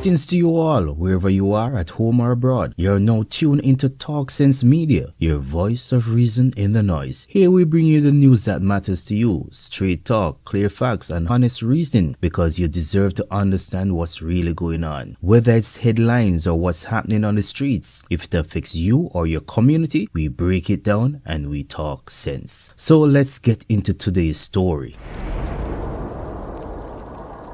Greetings to you all, wherever you are, at home or abroad. You're now tuned into Talk Sense Media, your voice of reason in the noise. Here we bring you the news that matters to you, straight talk, clear facts, and honest reasoning, because you deserve to understand what's really going on. Whether it's headlines or what's happening on the streets, if it affects you or your community, we break it down and we talk sense. So let's get into today's story.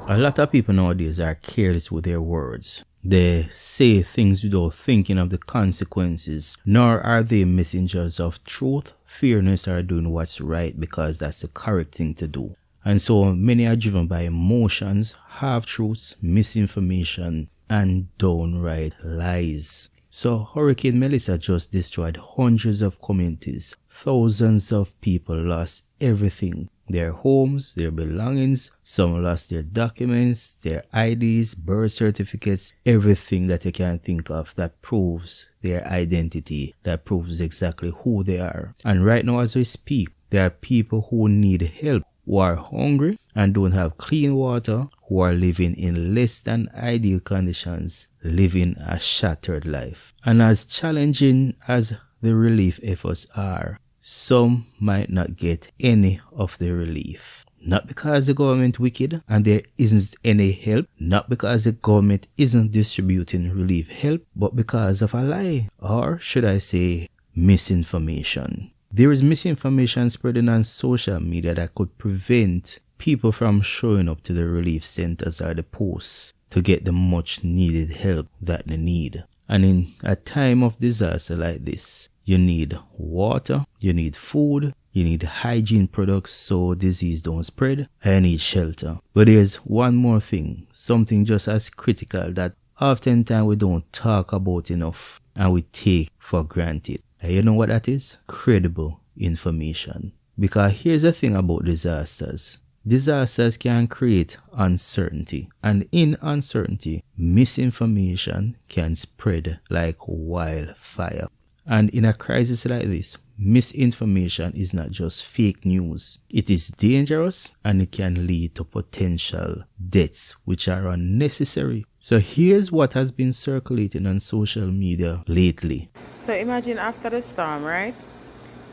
A lot of people nowadays are careless with their words. They say things without thinking of the consequences, nor are they messengers of truth, fairness, or doing what's right because that's the correct thing to do. And so many are driven by emotions, half-truths, misinformation, and downright lies. So Hurricane Melissa just destroyed hundreds of communities. Thousands of people lost everything. Their homes, their belongings, some lost their documents, their IDs, birth certificates, everything that you can think of that proves their identity, that proves exactly who they are. And right now as we speak, there are people who need help, who are hungry and don't have clean water, who are living in less than ideal conditions, living a shattered life. And as challenging as the relief efforts are, some might not get any of the relief. Not because the government wicked and there isn't any help, not because the government isn't distributing relief help, but because of a lie, or should I say misinformation. There is misinformation spreading on social media that could prevent people from showing up to the relief centers or the posts to get the much needed help that they need. And in a time of disaster like this, you need water, you need food, you need hygiene products so disease don't spread, and you need shelter. But there's one more thing, something just as critical that oftentimes we don't talk about enough and we take for granted. And you know what that is? Credible information. Because here's the thing about disasters. Disasters can create uncertainty, and in uncertainty, misinformation can spread like wildfire. And in a crisis like this, misinformation is not just fake news. It is dangerous and it can lead to potential deaths which are unnecessary. So here's what has been circulating on social media lately. So imagine after the storm, right?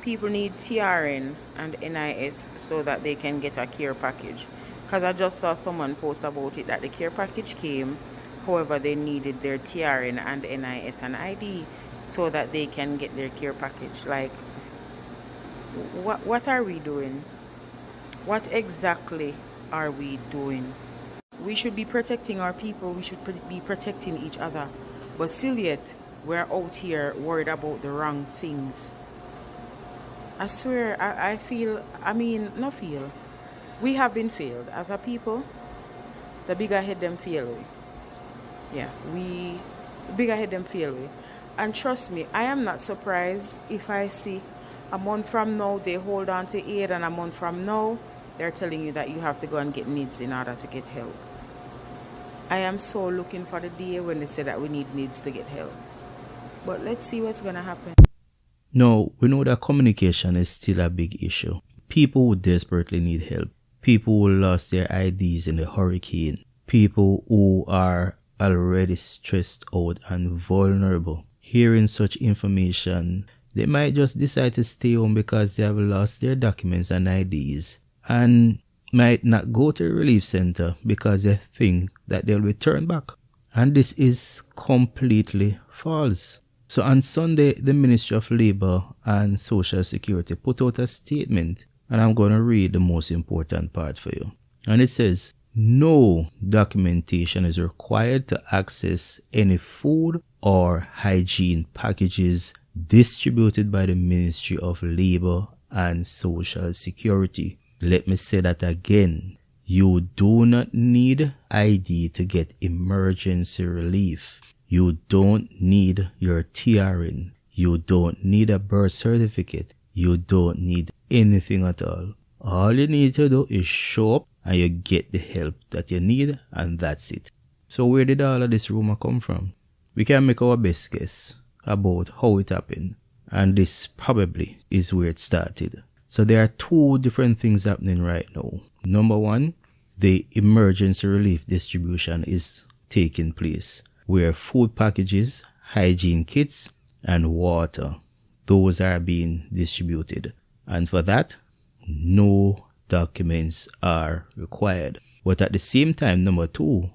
People need TRN and NIS so that they can get a care package. Because I just saw someone post about it that the care package came, however they needed their TRN and NIS and ID so that they can get their care package. Like, what are we doing? What exactly are we doing? We should be protecting our people. We should be protecting each other. But still yet, we're out here worried about the wrong things. I swear, we have been failed. As a people, the bigger head them fail with. Yeah, the bigger head them fail with. And trust me, I am not surprised if I see a month from now they hold on to aid, and a month from now they're telling you that you have to go and get needs in order to get help. I am so looking for the day when they say that we need needs to get help. But let's see what's going to happen. No, we know that communication is still a big issue. People who desperately need help. People who lost their IDs in the hurricane. People who are already stressed out and vulnerable. Hearing such information, they might just decide to stay home because they have lost their documents and IDs, and might not go to a relief center because they think that they'll return back. And this is completely false. So on Sunday, the Ministry of Labor and Social Security put out a statement, and I'm going to read the most important part for you. And it says, no documentation is required to access any food or hygiene packages distributed by the Ministry of Labor and Social Security. Let me say that again. You do not need ID to get emergency relief. You don't need your TRN. You don't need a birth certificate. You don't need anything at all. All you need to do is show up and you get the help that you need, and that's it. So where did all of this rumor come from? We can make our best guess about how it happened, and this probably is where it started. So there are two different things happening right now. Number one, the emergency relief distribution is taking place, where food packages, hygiene kits, and water, those are being distributed. And for that, no documents are required. But at the same time, number 2,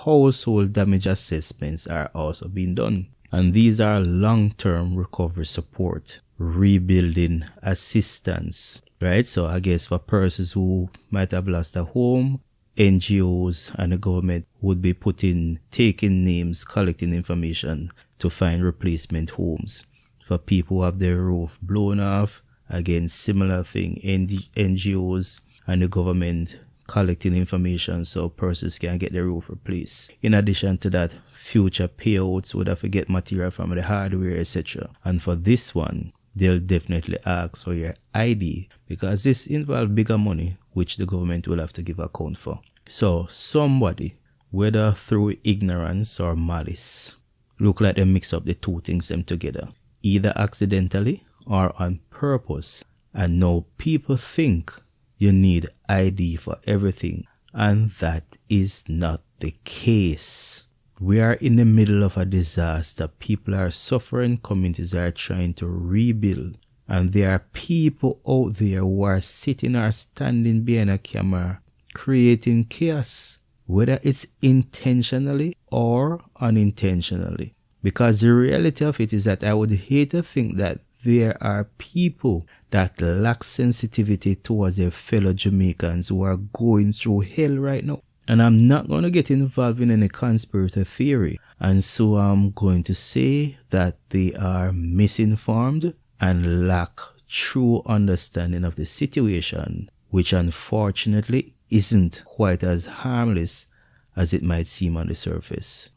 household damage assessments are also being done. And these are long-term recovery support, rebuilding assistance, right? So I guess for persons who might have lost a home, NGOs and the government would be taking names, collecting information to find replacement homes. For people who have their roof blown off, again, similar thing, NGOs and the government collecting information so persons can get their roof replaced. In addition to that, future payouts would have to get material from the hardware, etc. And for this one, they'll definitely ask for your ID because this involves bigger money, which the government will have to give account for. So somebody, whether through ignorance or malice, look like they mix up the two things them together, either accidentally or on purpose. And now people think you need ID for everything, and that is not the case. We are in the middle of a disaster. People are suffering, communities are trying to rebuild, and there are people out there who are sitting or standing behind a camera creating chaos, whether it's intentionally or unintentionally. Because the reality of it is that I would hate to think that there are people that lack sensitivity towards their fellow Jamaicans who are going through hell right now. And I'm not going to get involved in any conspiracy theory. And so I'm going to say that they are misinformed and lack true understanding of the situation, which unfortunately isn't quite as harmless as it might seem on the surface.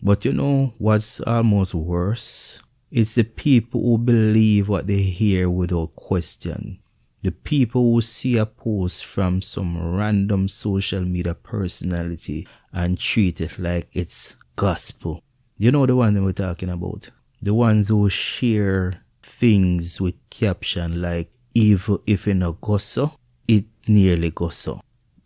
But you know what's almost worse? It's the people who believe what they hear without question. The people who see a post from some random social media personality and treat it like it's gospel. You know the one that we're talking about? The ones who share things with caption like, even if it no go so, it nearly go so.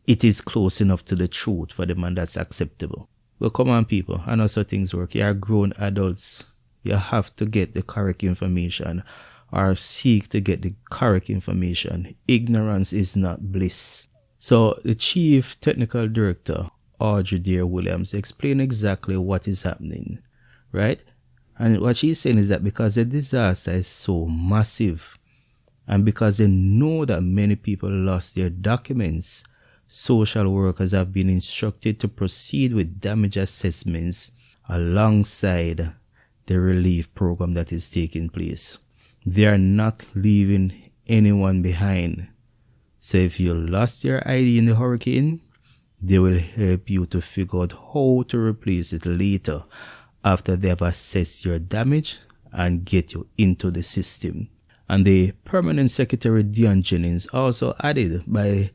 It is close enough to the truth for them and that's acceptable. Well, come on people, I know so things work. You are grown adults. You have to get the correct information or seek to get the correct information. Ignorance is not bliss. So the Chief Technical Director, Audrey Dear Williams, explained exactly what is happening, right? And what she's saying is that because the disaster is so massive and because they know that many people lost their documents, social workers have been instructed to proceed with damage assessments alongside the relief program that is taking place. They are not leaving anyone behind. So if you lost your ID in the hurricane, they will help you to figure out how to replace it later after they have assessed your damage and get you into the system. And the Permanent Secretary Dion Jennings also added by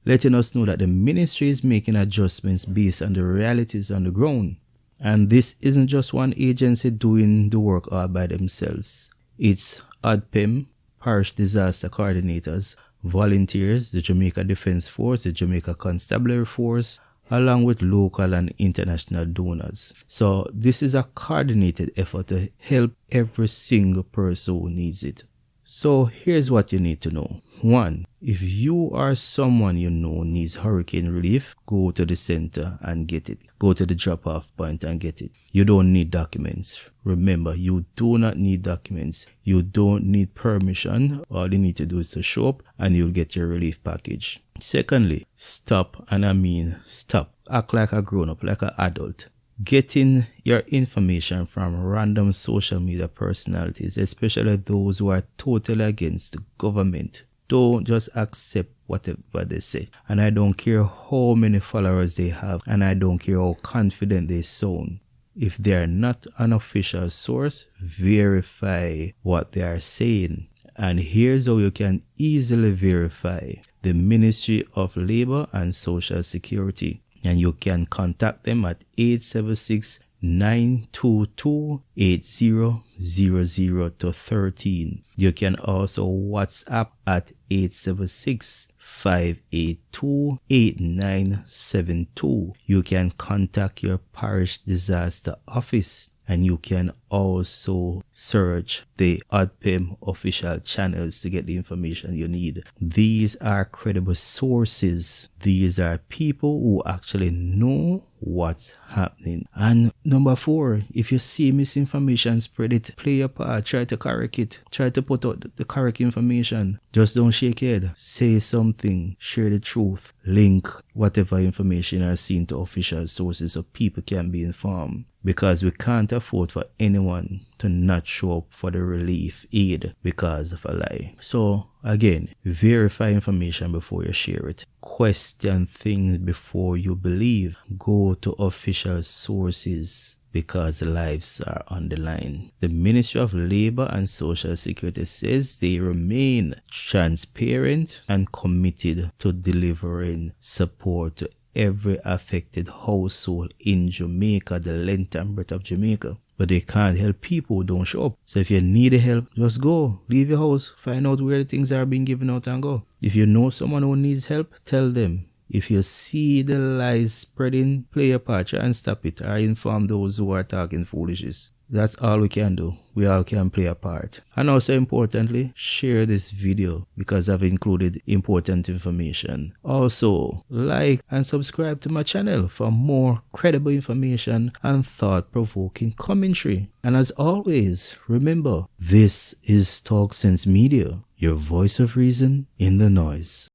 letting us know that the ministry is making adjustments based on the realities on the ground. And this isn't just one agency doing the work all by themselves. It's ADPEM, Parish Disaster Coordinators, volunteers, the Jamaica Defence Force, the Jamaica Constabulary Force, along with local and international donors. So this is a coordinated effort to help every single person who needs it. So here's what you need to know. 1. If you or someone you know needs hurricane relief, go to the center and get it. Go to the drop-off point and get it. You don't need documents. Remember, you do not need documents. You don't need permission. All you need to do is to show up and you'll get your relief package. Secondly, stop, and I mean stop. Act like a grown-up, like an adult. Getting your information from random social media personalities, especially those who are totally against the government. Don't just accept whatever they say. And I don't care how many followers they have, and I don't care how confident they sound. If they are not an official source, verify what they are saying. And here's how you can easily verify: the Ministry of Labour and Social Security. And you can contact them at 876 922-8000 to 13. You can also WhatsApp at 876-582-8972. You can contact your parish disaster office, and you can also search the ODPEM official channels to get the information you need. These are credible sources. These are people who actually know what's happening. And number 4, if you see misinformation, spread it. Play your part. Try to correct it. Try to put out the correct information. Just don't shake your head. Say something. Share the truth. Link whatever information you are seen to official sources so people can be informed. Because we can't afford for anyone to not show up for the relief aid because of a lie. So again, verify information before you share it. Question things before you believe. Go to official sources because lives are on the line. The Ministry of Labor and Social Security says they remain transparent and committed to delivering support to every affected household in Jamaica, the length and breadth of Jamaica. But they can't help people who don't show up. So if you need help, just go. Leave your house. Find out where the things are being given out and go. If you know someone who needs help, tell them. If you see the lies spreading, play your part, try and stop it, or inform those who are talking foolishness. That's all we can do. We all can play a part. And also importantly, share this video because I've included important information. Also, like and subscribe to my channel for more credible information and thought-provoking commentary. And as always, remember, this is Talk Sense Media, your voice of reason in the noise.